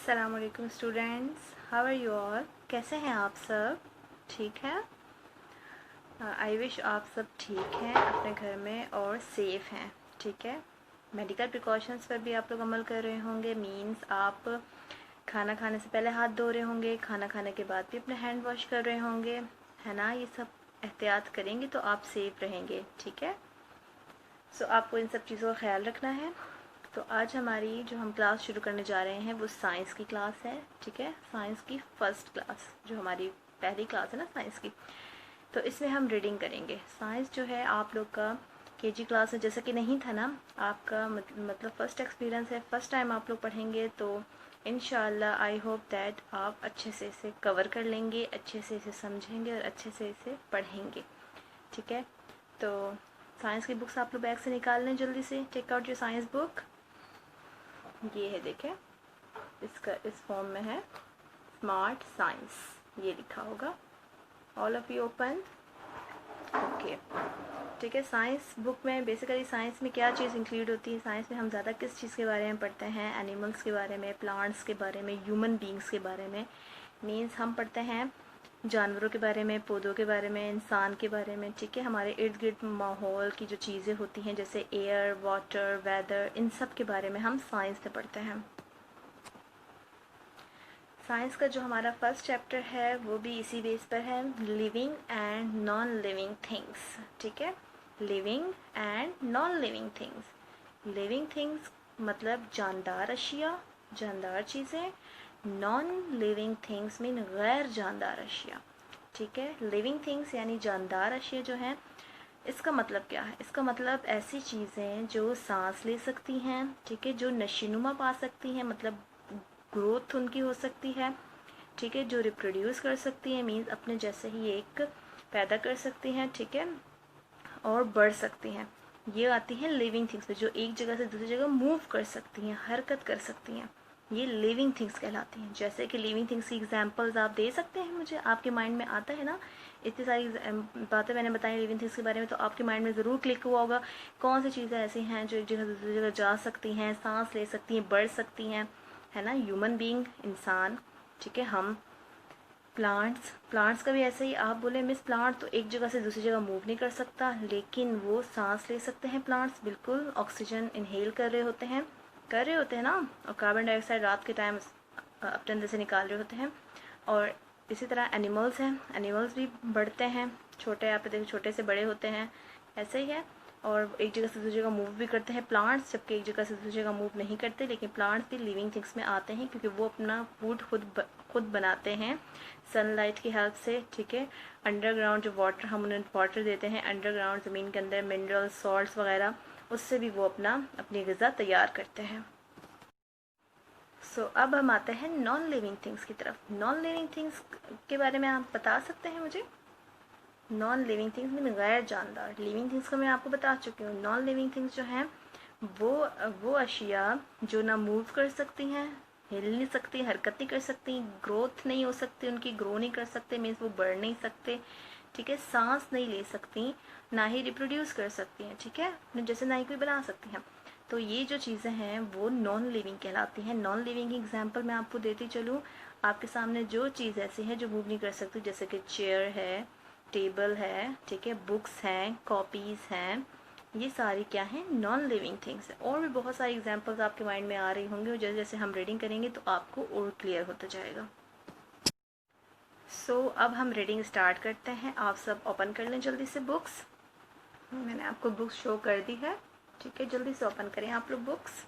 अस्सलामुअलैकुम students, how are you all. कैसे हैं आप सब? ठीक है। आई विश आप सब ठीक हैं अपने घर में और सेफ़ हैं। ठीक है। मेडिकल प्रिकॉशंस पर भी आप लोग अमल कर रहे होंगे। मींस आप खाना खाने से पहले हाथ धो रहे होंगे, खाना खाने के बाद भी अपने हैंड वॉश कर रहे होंगे, है ना। ये सब एहतियात करेंगे तो आप सेफ़ रहेंगे। ठीक है। सो आपको इन सब चीज़ों का ख्याल रखना है। तो आज हमारी जो हम क्लास शुरू करने जा रहे हैं वो साइंस की क्लास है। ठीक है। साइंस की फ़र्स्ट क्लास, जो हमारी पहली क्लास है ना साइंस की। तो इसमें हम रीडिंग करेंगे। साइंस जो है आप लोग का केजी क्लास में जैसा कि नहीं था ना, आपका मतलब फ़र्स्ट एक्सपीरियंस है, फ़र्स्ट टाइम आप लोग पढ़ेंगे। तो इंशाल्लाह आई होप दैट आप अच्छे से इसे कवर कर लेंगे, अच्छे से इसे समझेंगे और अच्छे से इसे पढ़ेंगे। ठीक है। तो साइंस की बुक्स आप लोग बैग से निकाल लें जल्दी से। Take out your science book. ये है, देखें, इसका इस फॉर्म में है स्मार्ट साइंस, ये लिखा होगा। All of you open. Okay. ठीक है। साइंस बुक में बेसिकली साइंस में क्या चीज़ इंक्लूड होती है? साइंस में हम ज़्यादा किस चीज़ के बारे में पढ़ते हैं? एनिमल्स के बारे में, प्लांट्स के बारे में, ह्यूमन बींग्स के बारे में। मीन्स हम पढ़ते हैं जानवरों के बारे में, पौधों के बारे में, इंसान के बारे में। ठीक है। हमारे इर्द गिर्द माहौल की जो चीज़ें होती हैं जैसे एयर, वाटर, वेदर, इन सब के बारे में हम साइंस में पढ़ते हैं। साइंस का जो हमारा फर्स्ट चैप्टर है वो भी इसी बेस पर है, living and non living things. ठीक है। Living and non living things. Living things मतलब जानदार अशिया, जानदार चीज़ें। नॉन लिविंग थिंग्स मीन गैर जानदार अशिया। ठीक है। लिविंग थिंग्स यानी जानदार अशिया जो हैं, इसका मतलब क्या है? इसका मतलब ऐसी चीज़ें जो सांस ले सकती हैं, ठीक है, जो नशीनुमा पा सकती हैं, मतलब ग्रोथ उनकी हो सकती है, ठीक है, जो रिप्रोड्यूस कर सकती हैं, मीन्स अपने जैसे ही एक पैदा कर सकती हैं, ठीक है, और बढ़ सकती हैं। ये आती हैं लिविंग थिंग्स में, जो एक जगह से दूसरी जगह मूव कर सकती हैं, हरकत कर सकती हैं। ये लिविंग थिंग्स कहलाती हैं। जैसे कि लिविंग थिंग्स की एग्जांपल्स आप दे सकते हैं मुझे? आपके माइंड में आता है ना? इतनी सारी बातें मैंने बताई लिविंग थिंग्स के बारे में, तो आपके माइंड में ज़रूर क्लिक हुआ होगा कौन सी चीज़ें ऐसी हैं जो एक जगह से दूसरी जगह जा सकती हैं, सांस ले सकती हैं, बढ़ सकती हैं, है ना। ह्यूमन बींग, इंसान, ठीक है, हम। प्लांट्स, प्लांट्स का भी ऐसे ही। आप बोले मिस प्लांट तो एक जगह से दूसरी जगह मूव नहीं कर सकता, लेकिन वो सांस ले सकते हैं। प्लांट्स बिल्कुल ऑक्सीजन इनहेल कर रहे होते हैं ना, और कार्बन डाइऑक्साइड रात के टाइम अपने अंदर से निकाल रहे होते हैं। और इसी तरह एनिमल्स हैं, एनिमल्स भी बढ़ते हैं, छोटे, आप देखो छोटे से बड़े होते हैं, ऐसे ही है। और एक जगह से दूसरी जगह मूव भी करते हैं प्लांट्स, जबकि एक जगह से दूसरी जगह मूव नहीं करते। लेकिन प्लांट्स भी लिविंग थिंग्स में आते हैं क्योंकि वो अपना फूड खुद बनाते हैं सनलाइट की हेल्प से। ठीक है। अंडरग्राउंड जो वाटर, हम उन्हें वाटर देते हैं अंडरग्राउंड, ज़मीन के अंदर मिनरल सॉल्ट्स वगैरह, उससे भी वो अपनी ग़िज़ा तैयार करते हैं। अब हम आते हैं नॉन लिविंग थिंग्स की तरफ। नॉन लिविंग थिंग्स के बारे में आप बता सकते हैं मुझे? नॉन लिविंग थिंग्स में गैर जानदार। लिविंग थिंग्स को मैं आपको बता चुकी हूँ। नॉन लिविंग थिंग्स जो हैं वो अशिया जो ना मूव कर सकती हैं, हिल नहीं सकती, हरकत नहीं कर सकती, ग्रोथ नहीं हो सकती, उनकी ग्रो नहीं कर सकते, मीन्स वो बढ़ नहीं सकते, ठीक है, सांस नहीं ले सकती, ना ही रिप्रोड्यूस कर सकती हैं, ठीक है, जैसे ना ही कोई बना सकती हैं। तो ये जो चीज़ें हैं वो नॉन लिविंग कहलाती हैं। नॉन लिविंग की एग्जांपल मैं आपको देती चलूँ। आपके सामने जो चीज़ ऐसी है जो मूव नहीं कर सकती, जैसे कि चेयर है, टेबल है, ठीक है, बुक्स हैं, कॉपीज़ हैं, ये सारी क्या हैं? नॉन लिविंग थिंग्स है। और भी बहुत सारी एग्जांपल्स आपके माइंड में आ रही होंगी, और जैसे जैसे हम रीडिंग करेंगे तो आपको और क्लियर होता जाएगा। अब हम रीडिंग स्टार्ट करते हैं। आप सब ओपन कर लें जल्दी से बुक्स। मैंने आपको बुक्स शो कर दी है, ठीक है, जल्दी से ओपन करें आप लोग books.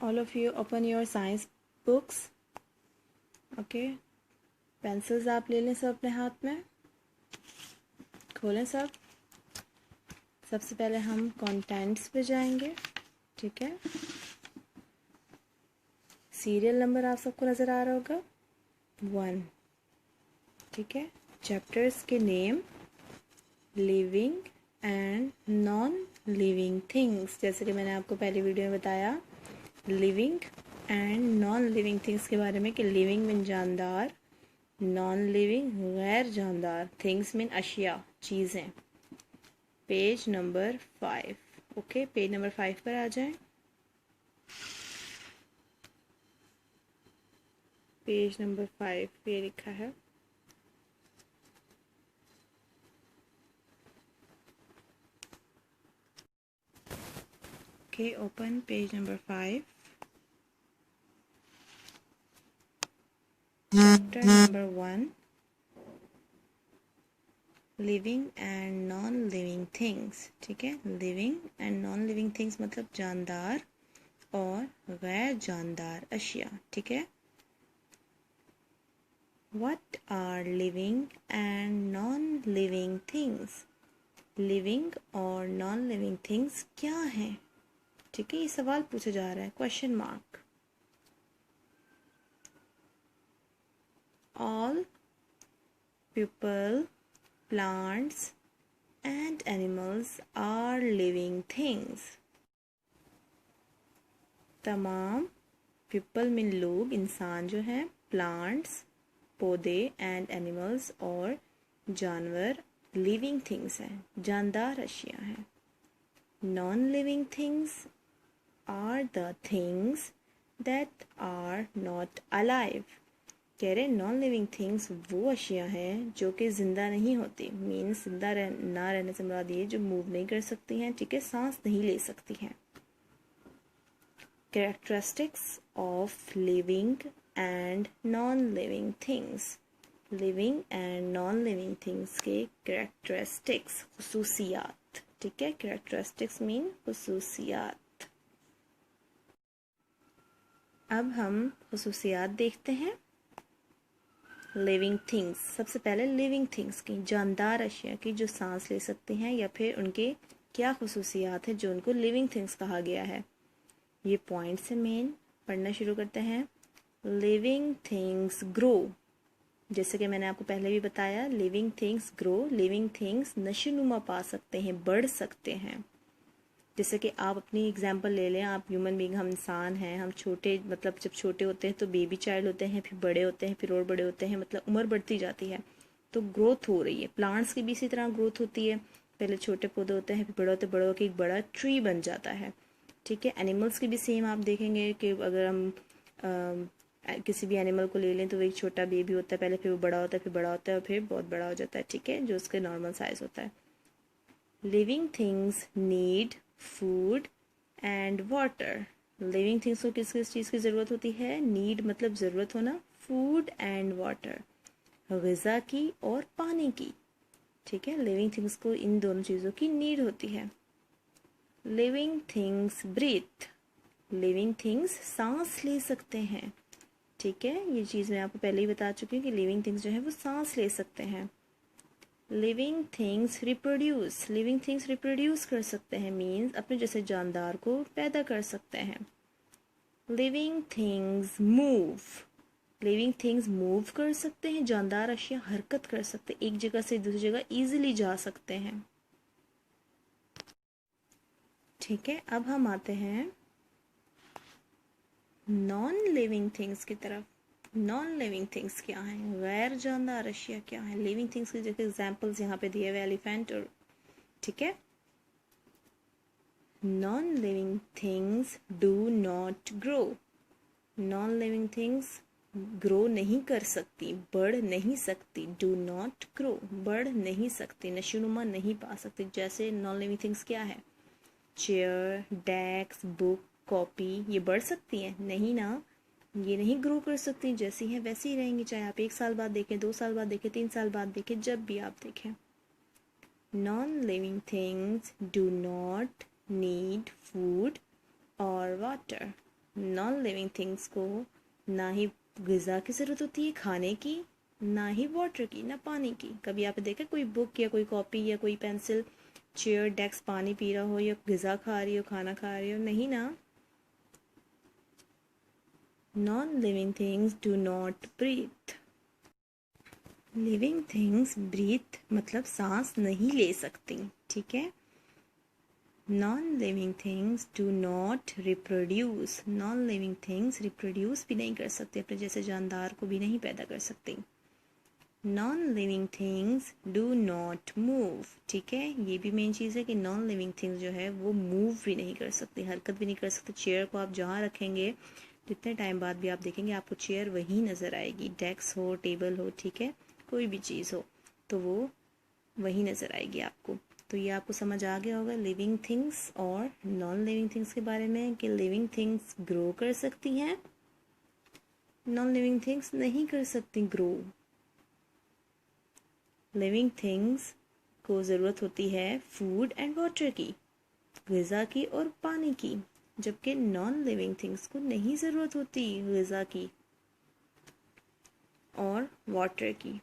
All of you open your science books. Okay. Pencils आप ले लें सब अपने हाथ में, खोलें सब। सबसे पहले हम कंटेंट्स पे जाएंगे, ठीक है। सीरियल नंबर आप सबको नज़र आ रहा होगा 1, ठीक है। चैप्टर्स के name, living and non living things, जैसे कि मैंने आपको पहली वीडियो में बताया living and non living things के बारे में, कि लिविंग मीन जानदार, नॉन लिविंग गैर जानदार, थिंग्स मीन अशिया, चीज़ें। Page number 5। Okay, page number 5 पर आ जाएं। पेज नंबर 5 ये लिखा है। Okay, open page number 5, chapter number 1, living and non living things. ठीक है, living and non living things मतलब जानदार और गैर जानदार अशिया। ठीक है, what are living and non living things? Living और नॉन लिविंग थिंग्स क्या हैं? ठीक है, ये सवाल पूछा जा रहा है, question mark. All people, plants and animals are living things। तमाम पीपल में लोग, इंसान जो हैं, प्लांट्स पौधे, एंड एनिमल्स और जानवर लिविंग थिंग्स हैं, जानदार अशिया हैं। Non living things are the things that are not alive. कह रहे नॉन लिविंग थिंग्स वो अशिया हैं जो कि ज़िंदा नहीं होती। मीन्स जिंदा ना रहने से मुराद ये जो मूव नहीं कर सकती हैं, ठीक है, सांस नहीं ले सकती हैं। Characteristics of living and non living things. Living and non living things के कैरेक्टरिस्टिक्स, खुसूसियात। ठीक है, कैरेक्टरिस्टिक्स मीन खुसूसियात। अब हम खुसूसियात देखते हैं लिविंग थिंग्स। सबसे पहले लिविंग थिंग्स की, जानदार अशिया की जो सांस ले सकती हैं, या फिर उनके क्या खुसूसियात हैं जो उनको लिविंग थिंग्स कहा गया है। ये पॉइंट से मेन पढ़ना शुरू करते हैं। लिविंग थिंग्स ग्रो, जैसे कि मैंने आपको पहले भी बताया, living things grow. Living things नशोनुमा पा सकते हैं, बढ़ सकते हैं। जैसे कि आप अपनी एग्जांपल ले लें, आप ह्यूमन बीइंग, हम इंसान हैं, हम छोटे, मतलब जब छोटे होते हैं तो बेबी चाइल्ड होते हैं, फिर बड़े होते हैं, फिर और बड़े होते हैं, मतलब उम्र बढ़ती जाती है, तो ग्रोथ हो रही है। प्लांट्स की भी इसी तरह ग्रोथ होती है, पहले छोटे पौधे होते हैं, फिर बड़े होते बड़े होकर एक बड़ा ट्री बन जाता है। ठीक है, एनिमल्स की भी सेम आप देखेंगे कि अगर हम किसी भी एनिमल को ले लें तो वो एक छोटा बेबी होता है, पहले फिर वो बड़ा होता है, फिर बड़ा होता है और फिर बहुत बड़ा हो जाता है। ठीक है, जो उसके नॉर्मल साइज होता है। Living things need food and water. Living things को किस किस चीज़ की ज़रूरत होती है? नीड मतलब ज़रूरत होना, फूड एंड वाटर, ग़िज़ा की और पानी की। ठीक है, लिविंग थिंग्स को इन दोनों चीज़ों की नीड होती है। Living things breathe. Living things सांस ले सकते हैं। ठीक है, ये चीज़ मैं आपको पहले ही बता चुकी हूँ कि लिविंग थिंग्स जो है वो सांस ले सकते हैं। Living things reproduce. Living things reproduce कर सकते हैं, मीन्स अपने जैसे जानदार को पैदा कर सकते हैं। Living things move. Living things move कर सकते हैं, जानदार अशिया हरकत कर सकते हैं, एक जगह से दूसरी जगह इजीली जा सकते हैं। ठीक है, अब हम आते हैं नॉन लिविंग थिंग्स की तरफ। नॉन लिविंग थिंग्स क्या हैं? गैर जानदार अशिया क्या है? लिविंग थिंग्स के जैसे एग्जांपल्स यहाँ पे दिए हुए एलिफेंट और, ठीक है, non living things do not grow. Non living things grow नहीं कर सकती, बढ़ नहीं सकती। डू नॉट ग्रो, बढ़ नहीं सकती, नशोनुमा नहीं पा सकती। जैसे नॉन लिविंग थिंग्स क्या है? चेयर, डेस्क, बुक, कॉपी, ये बढ़ सकती हैं? नहीं ना, ये नहीं ग्रो कर सकती, जैसी हैं वैसी ही रहेंगी, चाहे आप 1 साल बाद देखें, 2 साल बाद देखें, 3 साल बाद देखें, जब भी आप देखें। Non living things do not need food और वाटर। नॉन लिविंग थिंग्स को ना ही ग़िज़ा की ज़रूरत होती है, खाने की, ना ही वाटर की, ना पानी की। कभी आपने देखा कोई बुक या कोई कॉपी या कोई पेंसिल, चेयर, डेस्क पानी पी रहा हो या ग़िज़ा खा रही हो, खाना खा रही हो? नहीं ना। Non living things do not breathe. Living things breathe मतलब सांस नहीं ले सकती। ठीक है, non living things do not reproduce. Non living things reproduce भी नहीं कर सकते, अपने जैसे जानदार को भी नहीं पैदा कर सकती। Non living things do not move. ठीक है, ये भी मेन चीज़ है कि नॉन लिविंग थिंग्स जो है वो मूव भी नहीं कर सकती, हरकत भी नहीं कर सकती। चेयर को आप जहाँ रखेंगे जितने टाइम बाद भी आप देखेंगे आपको चेयर वही नज़र आएगी, डेस्क हो, टेबल हो, ठीक है, कोई भी चीज़ हो तो वो वही नज़र आएगी आपको। तो ये आपको समझ आ गया होगा लिविंग थिंग्स और नॉन लिविंग थिंग्स के बारे में, कि लिविंग थिंग्स ग्रो कर सकती हैं, नॉन लिविंग थिंग्स नहीं कर सकती ग्रो। लिविंग थिंग्स को ज़रूरत होती है फूड एंड वाटर की, ग़िज़ा की और पानी की, जबकि नॉन लिविंग थिंग्स को नहीं ज़रूरत होती ग़िज़ा की और वाटर की।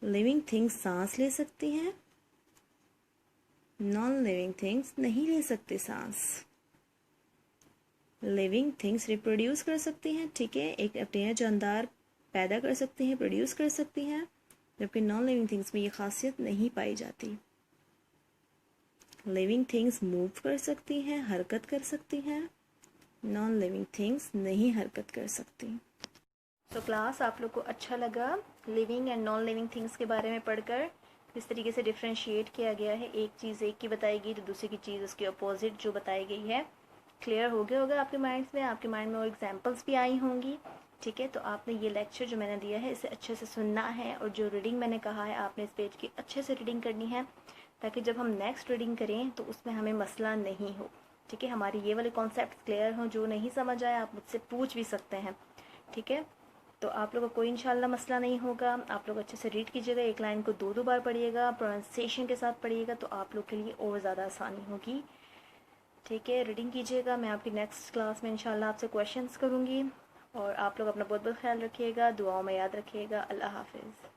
लिविंग थिंग्स सांस ले सकती हैं, नॉन लिविंग थिंग्स नहीं ले सकते सांस। लिविंग थिंग्स रिप्रोड्यूस कर सकती हैं, ठीक है, एक अपने जानदार पैदा कर सकती हैं, प्रोड्यूस कर सकती हैं, जबकि नॉन लिविंग थिंग्स में ये खासियत नहीं पाई जाती। लिविंग थिंग्स मूव कर सकती हैं, हरकत कर सकती हैं, नॉन लिविंग थिंग्स नहीं हरकत कर सकती। तो क्लास आप लोग को अच्छा लगा living and non living things के बारे में पढ़कर, किस तरीके से डिफ्रेंशिएट किया गया है, एक चीज़ एक की बताई गई तो दूसरी की चीज़ उसके अपोजिट जो बताई गई है। क्लियर हो गया होगा आपके माइंड्स में, आपके माइंड में और एग्जांपल्स भी आई होंगी, ठीक है। तो आपने ये लेक्चर जो मैंने दिया है इसे अच्छे से सुनना है, और जो रीडिंग मैंने कहा है आपने इस पेज की अच्छे से रीडिंग करनी है, ताकि जब हम नेक्स्ट रीडिंग करें तो उसमें हमें मसला नहीं हो, ठीक है। हमारी ये वाले कॉन्सेप्ट क्लियर हों, जो नहीं समझ आए आप मुझसे पूछ भी सकते हैं, ठीक है। तो आप लोगों को कोई इंशाल्लाह मसला नहीं होगा। आप लोग अच्छे से रीड कीजिएगा, एक लाइन को 2-2 बार पढ़िएगा, प्रोनाउंसिएशन के साथ पढ़िएगा, तो आप लोग के लिए और ज़्यादा आसानी होगी, ठीक है। रीडिंग कीजिएगा, मैं आपकी नेक्स्ट क्लास में इंशाल्लाह आपसे क्वेश्चंस करूँगी, और आप लोग अपना बहुत बहुत ख्याल रखिएगा, दुआओं में याद रखिएगा। अल्लाह हाफिज़।